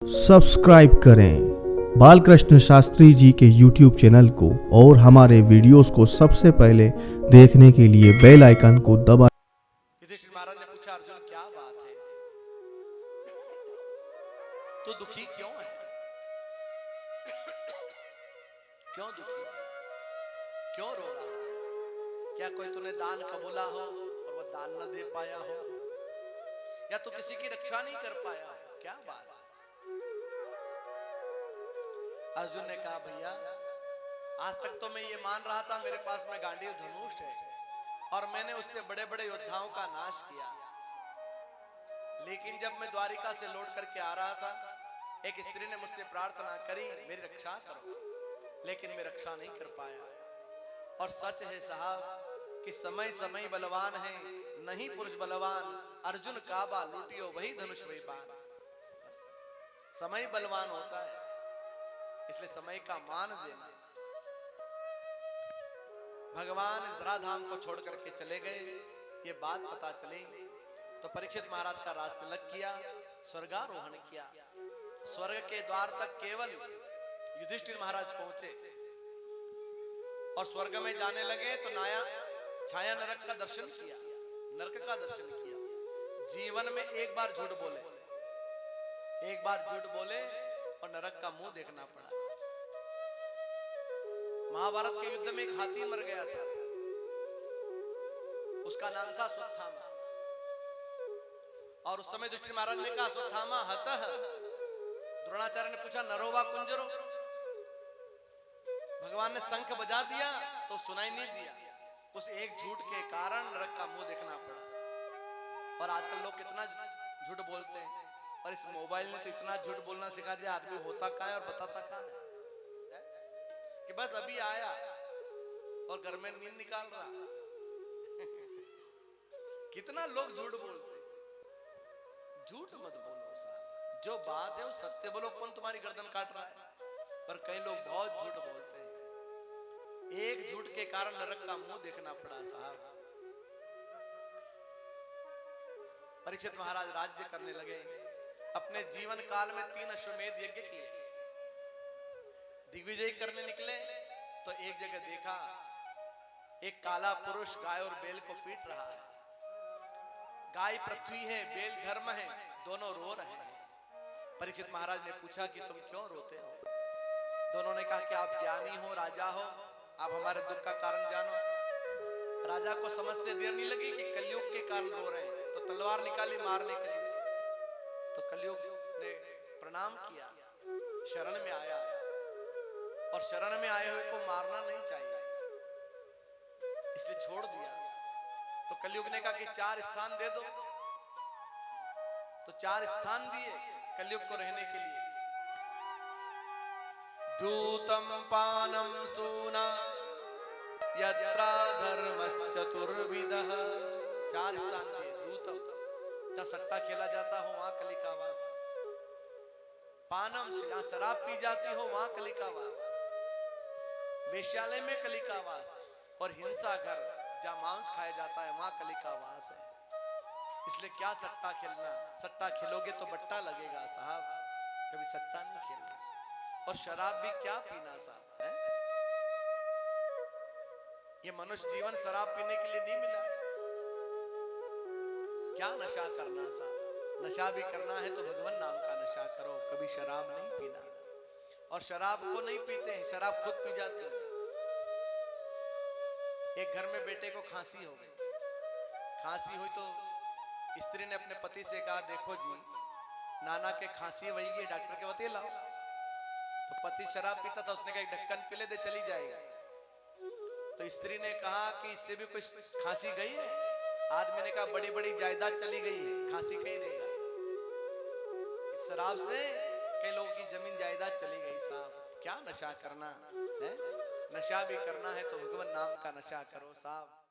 Subscribe करें बालकृष्ण शास्त्री जी के YouTube channel को और हमारे वीडियोस को सबसे पहले देखने के लिए बेल आइकन को दबाएं। युधिष्ठिर महाराज ने पूछा, अर्जुन क्या बात है, तू दुखी क्यों है? क्यों दुखी, क्यों रो रहा है? क्या कोई तूने दान कबूला हो और वो दान न दे पाया हो, या तू किसी की रक्षा नहीं कर पाया हो? क्या बात है? अर्जुन ने कहा, भैया आज तक तो मैं ये मान रहा था मेरे पास में गांडीव धनुष है और मैंने उससे बड़े बड़े योद्धाओं का नाश किया, लेकिन जब मैं द्वारिका से लौट करके आ रहा था, एक स्त्री ने मुझसे प्रार्थना करी, मेरी रक्षा करो, लेकिन मैं रक्षा नहीं कर पाया। और सच है साहब कि समय समय बलवान है, नहीं पुरुष बलवान। अर्जुन काबा लूटियो वही धनुष वही बाण। समय बलवान होता है, इसलिए समय का मान देना। भगवान इस धराधाम को छोड़ करके चले गए, ये बात पता चली तो परीक्षित महाराज का राज तिलक किया, स्वर्गारोहण किया। स्वर्ग के द्वार तक केवल युधिष्ठिर महाराज पहुंचे और स्वर्ग में जाने लगे तो नाया छाया नरक का दर्शन किया, नरक का दर्शन किया। जीवन में एक बार झूठ बोले, एक बार झूठ बोले और नरक का मुंह देखना पड़ा। महाभारत के युद्ध में एक हाथी मर गया था, उसका नाम था अश्वत्थामा। और उस समय युधिष्ठिर महाराज ने कहा, अश्वत्थामा हतः। द्रोणाचार्य ने पूछा, नरोवा कुंजरो? भगवान ने शंख बजा दिया तो सुनाई नहीं दिया। उस एक झूठ के कारण नरक का मुंह देखना पड़ा। और आजकल लोग कितना झूठ बोलते हैं, और इस मोबाइल ने तो इतना झूठ बोलना सिखा दिया, आदमी होता कहां है और बताता कहां है कि बस अभी आया और घर में नींद निकाल रहा। कितना लोग झूठ बोलते हैं। झूठ मत बोलो साहब, जो बात है वो सत्य बोलो। कौन तुम्हारी गर्दन काट रहा है? पर कई लोग बहुत झूठ बोलते हैं, एक झूठ के कारण नरक का मुंह देखना पड़ा साहब। परीक्षित महाराज राज्य करने लगे, अपने जीवन काल में 3 अश्वमेध यज्ञ किए। दिग्विजय करने निकले तो एक जगह देखा एक काला पुरुष गाय और बैल को पीट रहा है। गाय पृथ्वी है, बैल धर्म है, दोनों रो रहे हैं। परीक्षित महाराज ने पूछा कि तुम क्यों रोते हो? दोनों ने कहा कि आप ज्ञानी हो, राजा हो, आप हमारे दुख का कारण जानो। राजा को समझते देर नहीं लगी कि कलयुग के कारण रो रहे हैं, तो तलवार निकाली मारने के लिए। तो कलयुग ने प्रणाम किया, शरण में आया, और शरण में आए हुए को मारना नहीं चाहिए, इसलिए छोड़ दिया। तो कलयुग ने कहा कि 4 स्थान दे दो, तो 4 स्थान दिए कलयुग को रहने के लिए। दूतम पानम सूना यत्रा धर्मश्चतुर्विदः। 4 स्थान दिए। दूतम, जहां सट्टा खेला जाता हो वहां कलिकावास। पानम, जहां शराब पी जाती हो वहां कलिकावास। वेश्यालय में कलिकावास। और हिंसा घर, जहां मांस खाया जाता है वहां कलिकावास है। इसलिए क्या सट्टा खेलना, सट्टा खेलोगे तो बट्टा लगेगा साहब, कभी सट्टा नहीं खेलना। और शराब भी क्या पीना साहब है? ये मनुष्य जीवन शराब पीने के लिए नहीं मिला। क्या नशा करना साहब? नशा भी करना है तो भगवान नाम का नशा करो, कभी शराब नहीं पीना। और शराब को नहीं पीते हैं, शराब खुद पी जाते हैं। एक घर में बेटे को खांसी हो गई। खांसी हुई तो स्त्री ने अपने पति से कहा, देखो जी नाना के खांसी वही है, डॉक्टर के बते लाओ। तो पति शराब पीता था, उसने कहा एक ढक्कन पी ले दे, चली जाएगा। तो स्त्री ने कहा कि इससे भी कुछ खांसी गई है? आदमी ने कहा बड़ी बड़ी जायदाद चली गई है, खांसी कहीं रहेगा। इस शराब से कई लोगों की जमीन जायदाद चली गई साहब। क्या नशा करना है? नशा भी करना है तो भगवान नाम का नशा करो साहब।